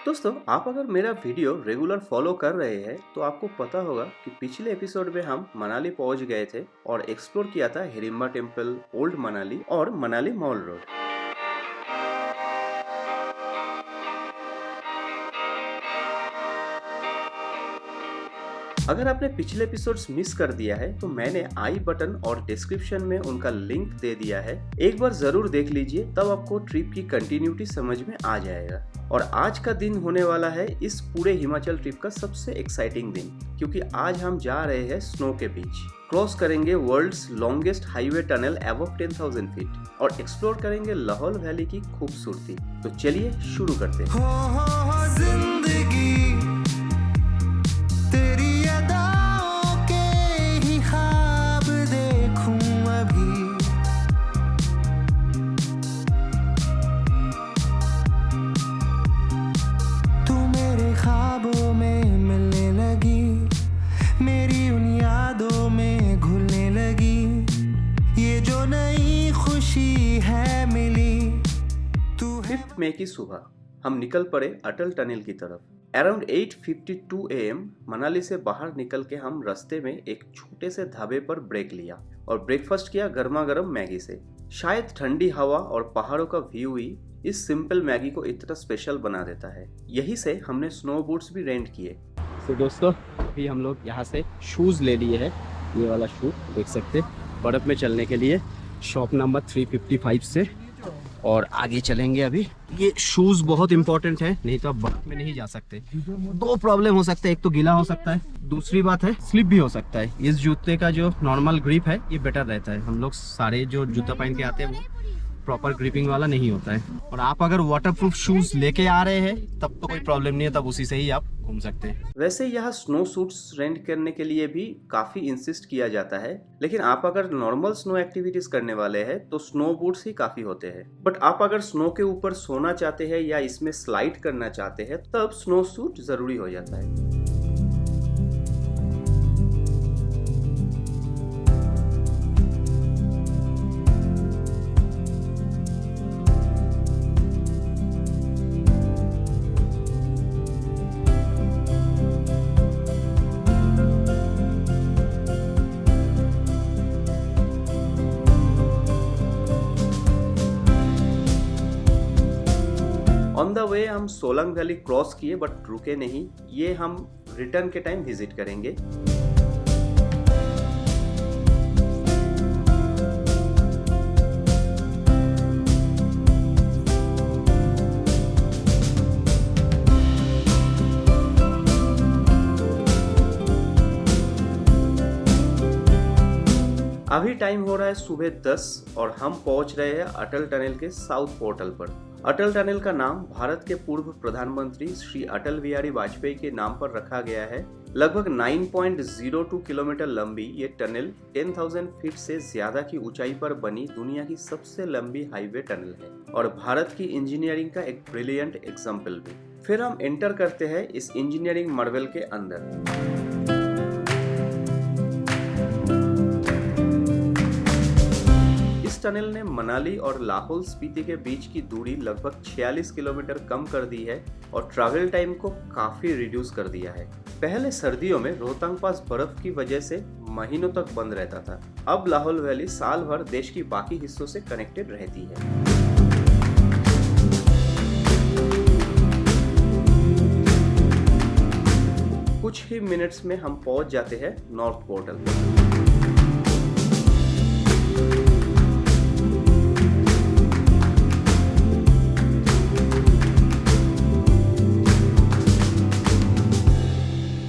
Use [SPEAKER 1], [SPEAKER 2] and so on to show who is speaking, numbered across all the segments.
[SPEAKER 1] दोस्तों, आप अगर मेरा वीडियो रेगुलर फॉलो कर रहे हैं तो आपको पता होगा कि पिछले एपिसोड में हम मनाली पहुंच गए थे और एक्सप्लोर किया था हिडिंबा टेम्पल, ओल्ड मनाली और मनाली मॉल रोड। अगर आपने पिछले एपिसोड्स मिस कर दिया है तो मैंने आई बटन और डिस्क्रिप्शन में उनका लिंक दे दिया है, एक बार जरूर देख लीजिए, तब आपको ट्रिप की कंटिन्यूटी समझ में आ जाएगा। और आज का दिन होने वाला है इस पूरे हिमाचल ट्रिप का सबसे एक्साइटिंग दिन, क्योंकि आज हम जा रहे हैं स्नो के बीच, क्रॉस करेंगे world's longest highway tunnel above 10,000 feet और एक्सप्लोर करेंगे लाहौल वैली की खूबसूरती। तो चलिए शुरू करते हैं। मई की सुबह हम निकल पड़े अटल टनल की तरफ। अराउंड 8:52 AM मनाली से बाहर निकल के हम रास्ते में एक छोटे से ढाबे पर ब्रेक लिया और ब्रेकफास्ट किया गर्मा गर्म मैगी से। शायद ठंडी हवा और पहाड़ों का व्यू ही इस सिंपल मैगी को इतना स्पेशल बना देता है। यही से हमने स्नो बूट्स भी रेंट किए।
[SPEAKER 2] तो दोस्तों, अभी हम लोग यहाँ से शूज़ ले लिए है। ये वाला शू देख सकते, बर्फ़ में चलने के लिए, शॉप नंबर 355 से। और आगे चलेंगे। अभी ये शूज़ बहुत इंपॉर्टेंट है, नहीं तो आप बर्फ में नहीं जा सकते। दो प्रॉब्लम हो सकते हैं, एक तो गीला हो सकता है, दूसरी बात है स्लिप भी हो सकता है। इस जूते का जो नॉर्मल ग्रिप है ये बेटर रहता है। हम लोग सारे जो जूता पहन के आते हैं वो प्रॉपर ग्रिपिंग वाला नहीं होता है। और आप अगर वाटरप्रूफ शूज लेके आ रहे हैं तब तो कोई प्रॉब्लम नहीं है, तब उसी से ही आप घूम सकते हैं।
[SPEAKER 1] वैसे यहाँ स्नो सूट्स रेंट करने के लिए भी काफी इंसिस्ट किया जाता है, लेकिन आप अगर नॉर्मल स्नो एक्टिविटीज करने वाले हैं तो स्नो बूट्स ही काफी होते हैं। बट आप अगर स्नो के ऊपर सोना चाहते हैं या इसमें स्लाइड करना चाहते हैं तब स्नो सूट जरूरी हो जाता है। ऑन द वे हम सोलंग वैली क्रॉस किए बट रुके नहीं, ये हम रिटर्न के टाइम विजिट करेंगे। अभी टाइम हो रहा है सुबह 10 और हम पहुंच रहे हैं अटल टनल के साउथ पोर्टल पर। अटल टनल का नाम भारत के पूर्व प्रधानमंत्री श्री अटल बिहारी वाजपेयी के नाम पर रखा गया है। लगभग 9.02 किलोमीटर लंबी ये टनल 10,000 फीट से ज्यादा की ऊंचाई पर बनी दुनिया की सबसे लंबी हाईवे टनल है और भारत की इंजीनियरिंग का एक ब्रिलियंट एग्जाम्पल भी। फिर हम एंटर करते हैं इस इंजीनियरिंग मार्वल के अंदर। टनल ने मनाली और लाहौल स्पीति के बीच की दूरी लगभग 46 किलोमीटर कम कर दी है और ट्रैवल टाइम को काफी रिड्यूस कर दिया है। पहले सर्दियों में रोहतांग पास बर्फ की वजह से महीनों तक बंद रहता था, अब लाहौल वैली साल भर देश की बाकी हिस्सों से कनेक्टेड रहती है। कुछ ही मिनट्स में हम पहुंच जाते हैं नॉर्थ पोर्टल पर।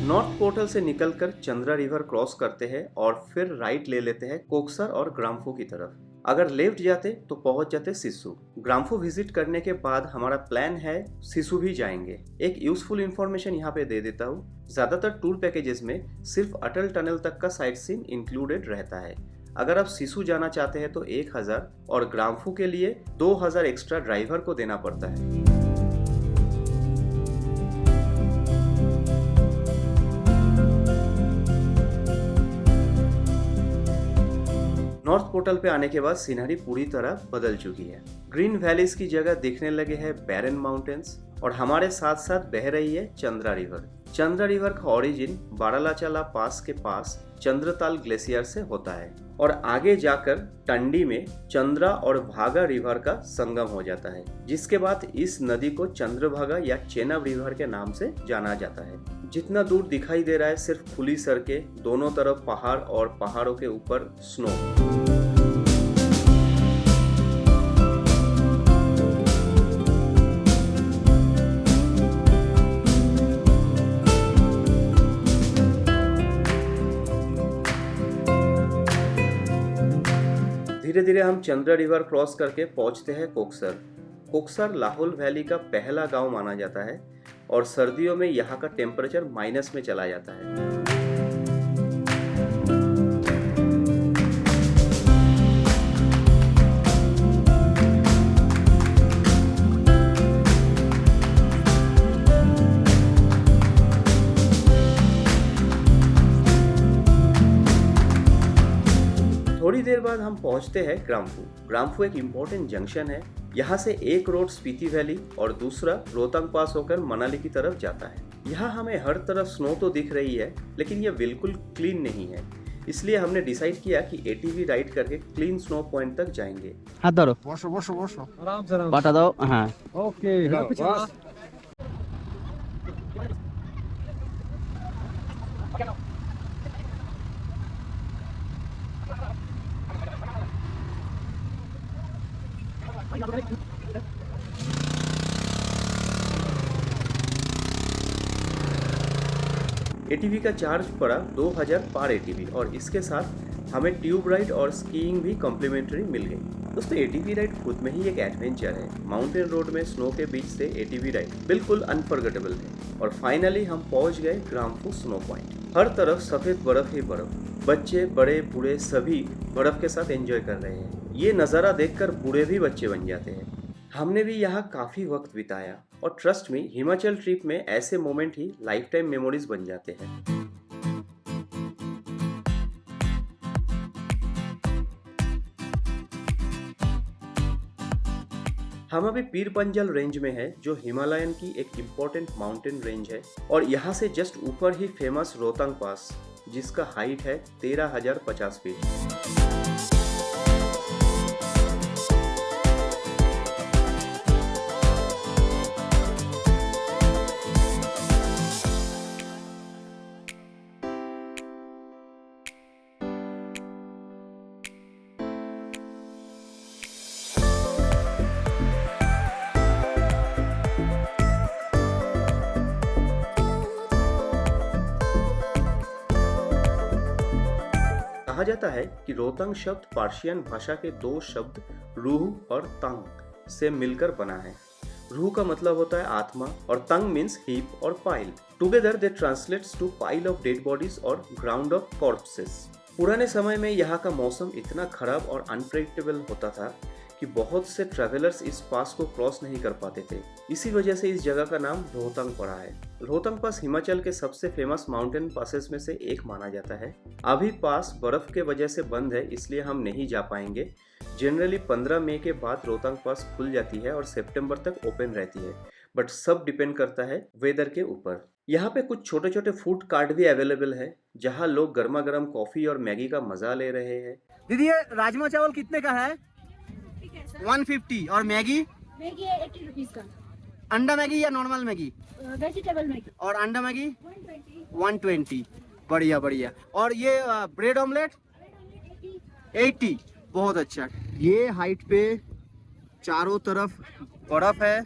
[SPEAKER 1] नॉर्थ पोर्टल से निकलकर चंद्रा रिवर क्रॉस करते हैं और फिर राइट ले लेते हैं कोकसर और ग्राम्फू की तरफ। अगर लेफ्ट जाते तो पहुंच जाते सिसु। ग्राम्फू विजिट करने के बाद हमारा प्लान है सिसु भी जाएंगे। एक यूजफुल इंफॉर्मेशन यहाँ पे दे देता हूँ, ज्यादातर टूर पैकेजेस में सिर्फ अटल टनल तक का साइट सीन इंक्लूडेड रहता है। अगर आप सिसु जाना चाहते हैं तो 1,000 और ग्राम्फू के लिए 2,000 एक्स्ट्रा ड्राइवर को देना पड़ता है। नॉर्थ पोर्टल पे आने के बाद सीनरी पूरी तरह बदल चुकी है। ग्रीन वैलीज की जगह दिखने लगे हैं बैरन माउंटेन्स और हमारे साथ साथ बह रही है चंद्रा रिवर। चंद्रा रिवर का ओरिजिन बारालाचाला पास के पास चंद्रताल ग्लेशियर से होता है और आगे जाकर टंडी में चंद्रा और भागा रिवर का संगम हो जाता है, जिसके बाद इस नदी को चंद्रभागा या चेनाब रिवर के नाम से जाना जाता है। जितना दूर दिखाई दे रहा है सिर्फ खुली सड़कें, दोनों तरफ पहाड़ और पहाड़ों के ऊपर स्नो। धीरे धीरे हम चंद्रा रिवर क्रॉस करके पहुंचते हैं कोकसर। कोकसर लाहौल वैली का पहला गांव माना जाता है और सर्दियों में यहाँ का टेम्परेचर माइनस में चला जाता है। थोड़ी देर बाद हम पहुंचते हैं ग्राम्फू। ग्राम्फू एक इम्पोर्टेंट जंक्शन है। यहाँ से एक रोड स्पीति वैली और दूसरा रोहतांग पास होकर मनाली की तरफ जाता है। यहाँ हमें हर तरफ स्नो तो दिख रही है, लेकिन ये बिल्कुल क्लीन नहीं है, इसलिए हमने डिसाइड किया कि एटीवी राइड करके क्लीन स्नो पॉइंट तक जाएंगे।
[SPEAKER 2] हाथ धरो,
[SPEAKER 3] बसो बसो बसो
[SPEAKER 4] आराम से
[SPEAKER 2] बता दो। हाँ
[SPEAKER 4] ओके
[SPEAKER 3] बस।
[SPEAKER 1] एटीवी का चार्ज पड़ा 2000 पर एटीवी और इसके साथ हमें ट्यूब राइड और स्कीइंग भी कॉम्प्लीमेंट्री मिल गई। दोस्तों एटीवी राइड खुद में ही एक एडवेंचर है। माउंटेन रोड में स्नो के बीच से एटीवी राइड बिल्कुल अनफॉरगेटेबल है। और फाइनली हम पहुंच गए ग्राम्फू स्नो पॉइंट। हर तरफ सफेद बर्फ ही बर्फ। बच्चे बड़े बूढ़े सभी बर्फ के साथ एंजॉय कर रहे हैं। ये नज़ारा देखकर बूढ़े भी बच्चे बन जाते हैं। हमने भी यहाँ काफ़ी वक्त बिताया और ट्रस्ट में हिमाचल ट्रिप में ऐसे मोमेंट ही लाइफ टाइम मेमोरीज बन जाते हैं। हम अभी पीर पंजल रेंज में है, जो हिमालयन की एक इम्पोर्टेंट माउंटेन रेंज है और यहाँ से जस्ट ऊपर ही फेमस रोहतांग पास, जिसका हाइट है 13,050 फीट। कहा जाता है कि रोहतांग शब्द पार्शियन भाषा के दो शब्द रूह और तंग से मिलकर बना है। रूह का मतलब होता है आत्मा और तंग मीन्स हीप और pile. Together they translates to pile of dead bodies और ग्राउंड ऑफ कॉर्प्सेस। पुराने समय में यहाँ का मौसम इतना खराब और अनप्रेडिक्टेबल होता था कि बहुत से ट्रैवलर्स इस पास को क्रॉस नहीं कर पाते थे। इसी वजह से इस जगह का नाम रोहतांग पड़ा है। रोहतांग पास हिमाचल के सबसे फेमस माउंटेन पासेस में से एक माना जाता है। अभी पास बर्फ के वजह से बंद है, इसलिए हम नहीं जा पाएंगे। जनरली 15 मई के बाद रोहतांग पास खुल जाती है और सितंबर तक ओपन रहती है, बट सब डिपेंड करता है वेदर के ऊपर। यहाँ पे कुछ छोटे छोटे फूड कार्ट भी अवेलेबल है, जहाँ लोग गर्मा गर्म कॉफी और मैगी का मजा ले रहे हैं।
[SPEAKER 2] दीदी ये राजमा चावल कितने का है? 150। और मैगी?
[SPEAKER 5] मैगी है 80 रुपीज का।
[SPEAKER 2] अंडा मैगी या नॉर्मल मैगी?
[SPEAKER 5] Vegetable Maggi.
[SPEAKER 2] और अंडा मैगी?
[SPEAKER 5] 120।
[SPEAKER 2] 120। बढ़िया बढ़िया। और ये ब्रेड ऑमलेट? 80। बहुत अच्छा। ये हाइट पे चारों तरफ बर्फ है।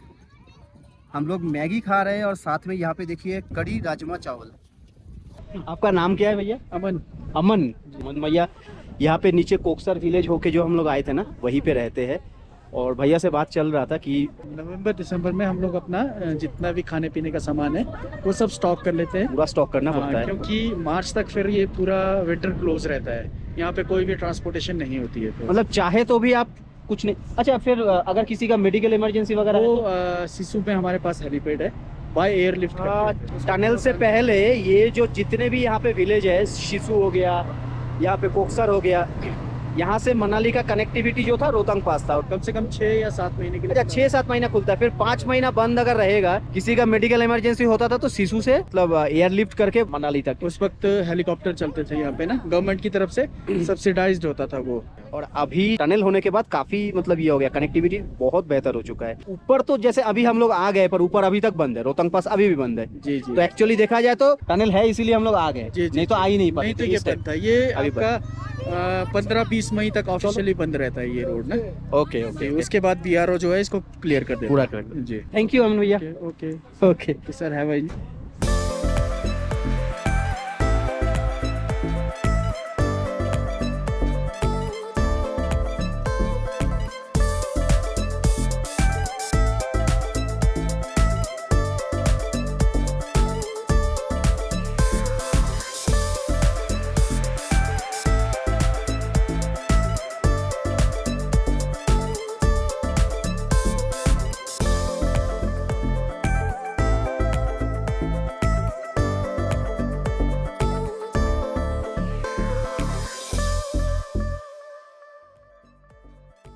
[SPEAKER 2] हम लोग मैगी खा रहे हैं और साथ में यहाँ पे देखिए कड़ी राजमा चावल। आपका नाम क्या है भैया?
[SPEAKER 4] अमन।
[SPEAKER 2] अमन भैया यहाँ पे नीचे कोकसर विलेज होके जो हम लोग आए थे ना, वहीं पे रहते हैं। और भैया से बात चल रहा था कि
[SPEAKER 4] नवंबर दिसंबर में हम लोग अपना जितना भी खाने पीने का सामान है वो सब स्टॉक कर लेते हैं।
[SPEAKER 2] पूरा स्टॉक करना पड़ता है,
[SPEAKER 4] क्योंकि मार्च तक फिर ये पूरा विंटर क्लोज रहता है। यहाँ पे कोई भी ट्रांसपोर्टेशन नहीं होती है।
[SPEAKER 2] मतलब चाहे तो भी आप कुछ नहीं। अच्छा, फिर अगर किसी का मेडिकल इमरजेंसी वगैरह है
[SPEAKER 4] वो सिसु में हमारे पास हेलीपैड है, बाय एयरलिफ्ट।
[SPEAKER 2] टनल से पहले ये जो जितने भी यहाँ पे विलेज है, शिशु हो गया, यहाँ पे कोकसर हो गया, यहाँ से मनाली का कनेक्टिविटी जो था रोहतांग पास था।
[SPEAKER 4] कम से कम 6 या 7 महीने के लिए।
[SPEAKER 2] अच्छा 6-7 महीना खुलता है, फिर 5 महीना बंद अगर रहेगा, किसी का मेडिकल इमरजेंसी होता था तो सिसु से मतलब एयरलिफ्ट करके मनाली तक।
[SPEAKER 4] उस वक्त हेलीकॉप्टर चलते थे यहाँ पे ना, गवर्नमेंट की तरफ से सब्सिडाइज्ड होता था वो।
[SPEAKER 2] और अभी टनल होने के बाद काफी मतलब ये हो गया, कनेक्टिविटी बहुत बेहतर हो चुका है। ऊपर तो जैसे अभी हम लोग आ गए, पर ऊपर अभी तक बंद है, रोहतांग पास अभी भी बंद है।
[SPEAKER 4] जी जी।
[SPEAKER 2] तो एक्चुअली देखा जाए तो टनल है इसीलिए हम लोग आ गए,
[SPEAKER 4] जी, जी,
[SPEAKER 2] नहीं तो आ ही नहीं पाते।
[SPEAKER 4] नहीं तो ये बंद था, ये
[SPEAKER 2] अभी
[SPEAKER 4] आपका 15-20 मई तक ऑफिशियली बंद रहता है ये रोड ना।
[SPEAKER 2] ओके ओके,
[SPEAKER 4] उसके बाद बीआरओ जो है इसको क्लियर कर देता
[SPEAKER 2] पूरा कर दो।
[SPEAKER 4] जी।
[SPEAKER 2] थैंक यू अमन भैया।
[SPEAKER 4] Okay
[SPEAKER 2] okay
[SPEAKER 4] sir, have a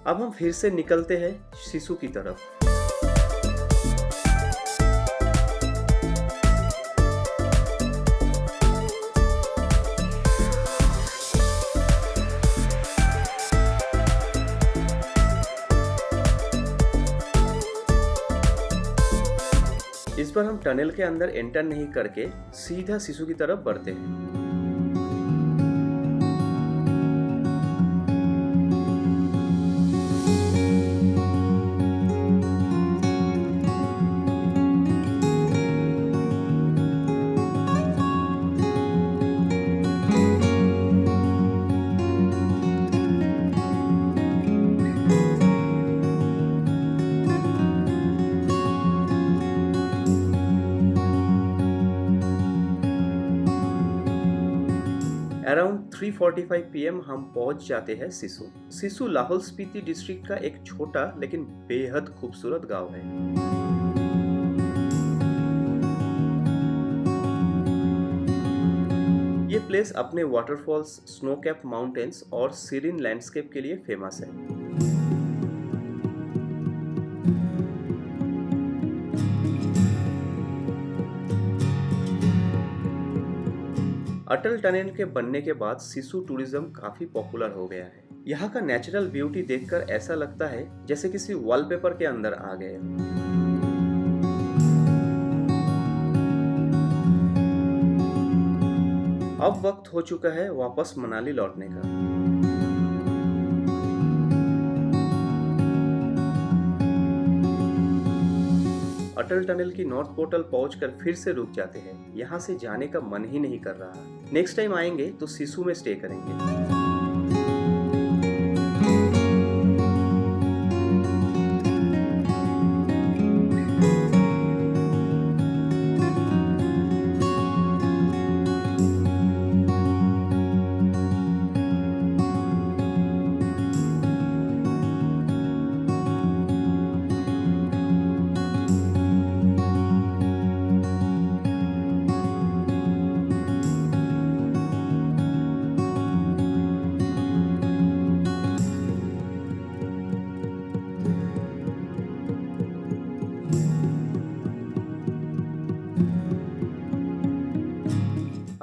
[SPEAKER 1] अब हम फिर से निकलते हैं सिसु की तरफ। इस बार हम टनल के अंदर एंटर नहीं करके सीधा सिसु की तरफ बढ़ते हैं। अराउंड 3:45 PM हम पहुंच जाते हैं सिसु। सिसु लाहौल स्पीति डिस्ट्रिक्ट का एक छोटा लेकिन बेहद खूबसूरत गांव है। ये प्लेस अपने वाटरफॉल्स, स्नो कैप माउंटेन्स और सीरीन लैंडस्केप के लिए फेमस है। अटल टनल के बनने के बाद सिसु टूरिज्म काफी पॉपुलर हो गया है। यहाँ का नेचुरल ब्यूटी देखकर ऐसा लगता है जैसे किसी वॉलपेपर के अंदर आ गए। अब वक्त हो चुका है वापस मनाली लौटने का। अटल टनल की नॉर्थ पोर्टल पहुंचकर फिर से रुक जाते हैं। यहाँ से जाने का मन ही नहीं कर रहा। नेक्स्ट टाइम आएंगे तो सिसु में स्टे करेंगे।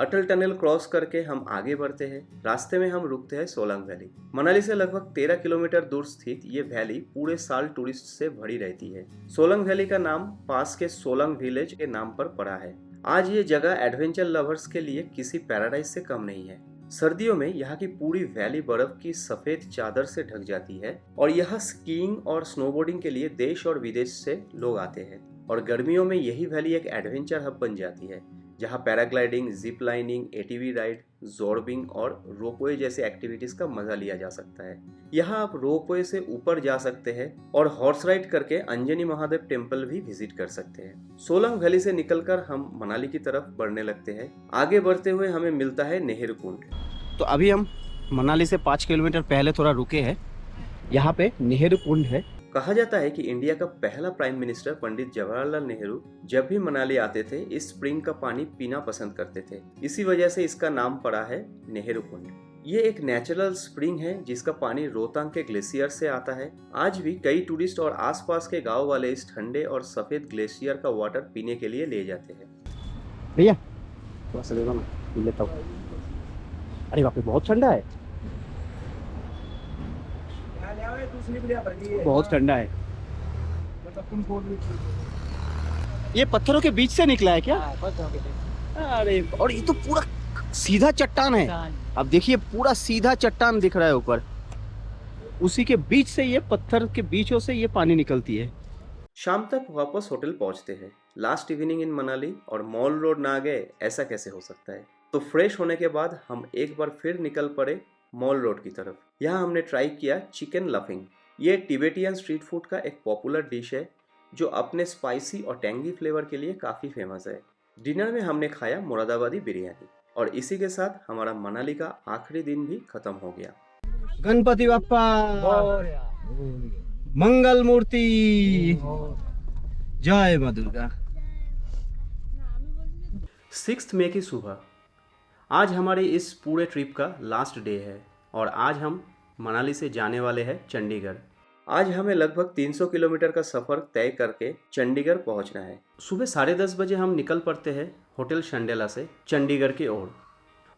[SPEAKER 1] अटल टनल क्रॉस करके हम आगे बढ़ते हैं। रास्ते में हम रुकते हैं सोलंग वैली। मनाली से लगभग 13 किलोमीटर दूर स्थित ये वैली पूरे साल टूरिस्ट से भरी रहती है। सोलंग वैली का नाम पास के सोलंग विलेज के नाम पर पड़ा है। आज ये जगह एडवेंचर लवर्स के लिए किसी पैराडाइज से कम नहीं है। सर्दियों में यहाँ की पूरी वैली बर्फ की सफेद चादर से ढक जाती है और यहाँ स्कीइंग और स्नोबोर्डिंग के लिए देश और विदेश से लोग आते हैं। और गर्मियों में यही वैली एक एडवेंचर हब बन जाती है, जहाँ paragliding, zip lining, ATV ride, zorbing और रोपवे जैसे एक्टिविटीज का मजा लिया जा सकता है। यहाँ आप रोपवे से ऊपर जा सकते हैं और हॉर्स राइड करके अंजनी महादेव टेम्पल भी विजिट कर सकते हैं। सोलंग वैली से निकलकर हम मनाली की तरफ बढ़ने लगते हैं। आगे बढ़ते हुए हमें मिलता है नेहरू कुंड।
[SPEAKER 2] तो अभी हम मनाली से 5 किलोमीटर पहले थोड़ा रुके हैं। यहाँ पे नेहरू कुंड है।
[SPEAKER 1] कहा जाता है कि इंडिया का पहला प्राइम मिनिस्टर पंडित जवाहरलाल नेहरू जब भी मनाली आते थे इस स्प्रिंग का पानी पीना पसंद करते थे। इसी वजह से इसका नाम पड़ा है नेहरू कुंड। ये एक नेचुरल स्प्रिंग है जिसका पानी रोहतांग के ग्लेशियर से आता है। आज भी कई टूरिस्ट और आसपास के गांव वाले इस ठंडे और सफेद ग्लेशियर का वाटर पीने के लिए ले जाते हैं।
[SPEAKER 2] भैया थोड़ा सा दे दो ना, पी लेता हूँ। अरे बाप रे, बहुत ठंडा है, बहुत ठंडा है। ये पत्थरों के बीच से निकला है क्या? अरे, और ये तो पूरा सीधा चट्टान है। अब देखिए पूरा सीधा चट्टान दिख रहा है ऊपर, उसी के बीच से ये पत्थर के बीचों से ये पानी निकलती है।
[SPEAKER 1] शाम तक वापस होटल पहुंचते हैं। लास्ट इवनिंग इन मनाली और मॉल रोड ना गए, ऐसा कैसे हो सकता है। तो फ्रेश होने के बाद हम एक बार फिर निकल पड़े मॉल रोड की तरफ। यहाँ हमने ट्राई किया चिकन लफिंग। ये तिबेटियन स्ट्रीट फूड का एक पॉपुलर डिश है जो अपने स्पाइसी और टैंगी फ्लेवर के लिए काफ़ी फेमस है। डिनर में हमने खाया मुरादाबादी बिरयानी और इसी के साथ हमारा मनाली का आखिरी दिन भी खत्म हो गया।
[SPEAKER 2] गणपति बाप्पा मंगल मूर्ति, जय मां दुर्गा।
[SPEAKER 1] 6 मई की सुबह, आज हमारे इस पूरे ट्रिप का लास्ट डे है और आज हम मनाली से जाने वाले हैं चंडीगढ़। आज हमें लगभग 300 किलोमीटर का सफ़र तय करके चंडीगढ़ पहुंचना है। सुबह 10:30 बजे हम निकल पड़ते हैं होटल शंडेला से चंडीगढ़ की ओर।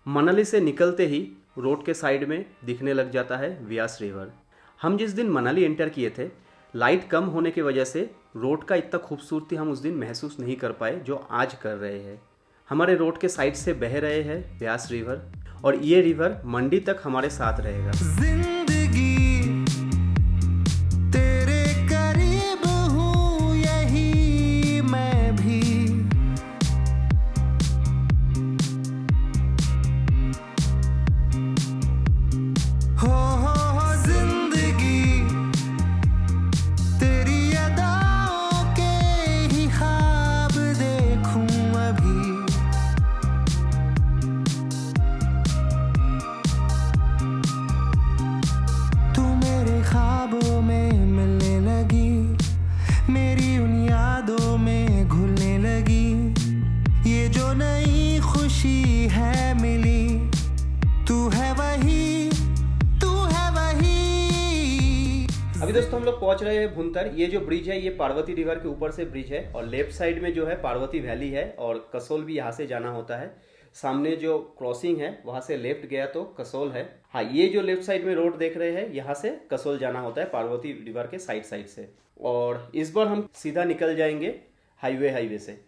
[SPEAKER 1] मनाली से निकलते ही रोड के साइड में दिखने लग जाता है व्यास रिवर। हम जिस दिन मनाली एंटर किए थे, लाइट कम होने की वजह से रोड का इतना खूबसूरती हम उस दिन महसूस नहीं कर पाए जो आज कर रहे हैं। हमारे रोड के साइड से बह रहे हैं व्यास रिवर और ये रिवर मंडी तक हमारे साथ रहेगा। अभी दोस्तों हम लोग पहुंच रहे हैं भुंतर। ये जो ब्रिज है ये पार्वती रिवर के ऊपर से ब्रिज है और लेफ्ट साइड में जो है पार्वती वैली है और कसोल भी यहाँ से जाना होता है। सामने जो क्रॉसिंग है वहाँ से लेफ्ट गया तो कसोल है। हाँ, ये जो लेफ्ट साइड में रोड देख रहे हैं यहाँ से कसोल जाना होता है पार्वती रिवर के साइड से। और इस बार हम सीधा निकल जाएंगे हाईवे से।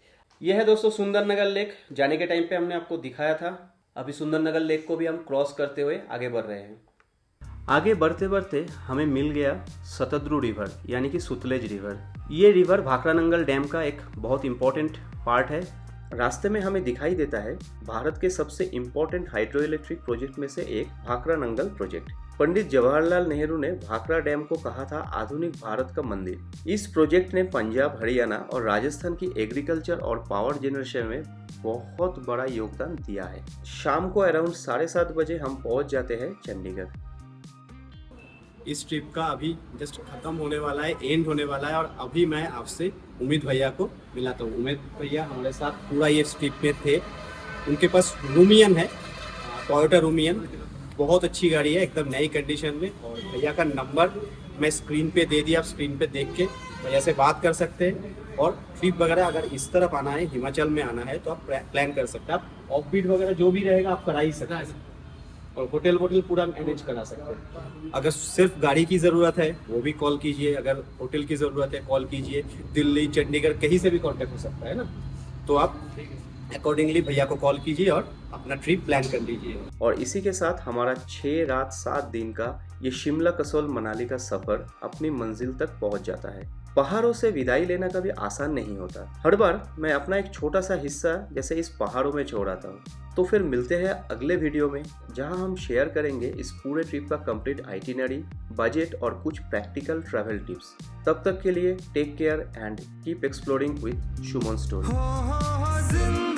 [SPEAKER 1] यह है दोस्तों सुंदरनगर लेक। जाने के टाइम पे हमने आपको दिखाया था। अभी सुंदरनगर लेक को भी हम क्रॉस करते हुए आगे बढ़ रहे हैं। आगे बढ़ते बढ़ते हमें मिल गया सतद्रु रिवर यानी कि सुतलेज रिवर। ये रिवर भाखरानंगल डैम का एक बहुत इम्पोर्टेंट पार्ट है। रास्ते में हमें दिखाई देता है भारत के सबसे इम्पोर्टेंट हाइड्रो इलेक्ट्रिक प्रोजेक्ट में से एक भाखरानंगल प्रोजेक्ट। पंडित जवाहरलाल नेहरू ने भाखरा डैम को कहा था आधुनिक भारत का मंदिर। इस प्रोजेक्ट ने पंजाब, हरियाणा और राजस्थान की एग्रीकल्चर और पावर जनरेशन में बहुत बड़ा योगदान दिया है। शाम को अराउंड 7:30 बजे हम पहुंच जाते हैं चंडीगढ़।
[SPEAKER 2] इस ट्रिप का अभी जस्ट खत्म होने वाला है, एंड होने वाला है और अभी मैं आपसे उम्मीद भैया को मिलाता हूँ। उम्मीद भैया हमारे साथ पूरा ये ट्रिप में थे। उनके पास रूमियन है, टोयोटा रूमियन, बहुत अच्छी गाड़ी है, एकदम नई कंडीशन में। और भैया का नंबर मैं स्क्रीन पे दे दिया, आप स्क्रीन पे देख के भैया से बात कर सकते हैं। और ट्रिप वगैरह अगर इस तरफ आना है, हिमाचल में आना है, तो आप प्लान कर सकते हैं। आप ऑफ बीट वगैरह जो भी रहेगा आप करा ही सकते हैं और होटल पूरा मैनेज करा सकते हैं। अगर सिर्फ गाड़ी की ज़रूरत है वो भी कॉल कीजिए, अगर होटल की ज़रूरत है कॉल कीजिए। दिल्ली, चंडीगढ़ कहीं से भी कांटेक्ट हो सकता है ना, तो आप अकॉर्डिंगली भैया को कॉल कीजिए और अपना ट्रिप प्लान कर लीजिए।
[SPEAKER 1] और इसी के साथ हमारा 6 रात 7 दिन का ये शिमला कसोल मनाली का सफर अपनी मंजिल तक पहुंच जाता है। पहाड़ों से विदाई लेना कभी आसान नहीं होता। हर बार मैं अपना एक छोटा सा हिस्सा जैसे इस पहाड़ों में छोड़ आता हूँ। तो फिर मिलते हैं अगले वीडियो में जहां हम शेयर करेंगे इस पूरे ट्रिप का कंप्लीट आइटिनरी, बजट और कुछ प्रैक्टिकल ट्रैवल टिप्स। तब तक के लिए take care and keep exploring with Suman story.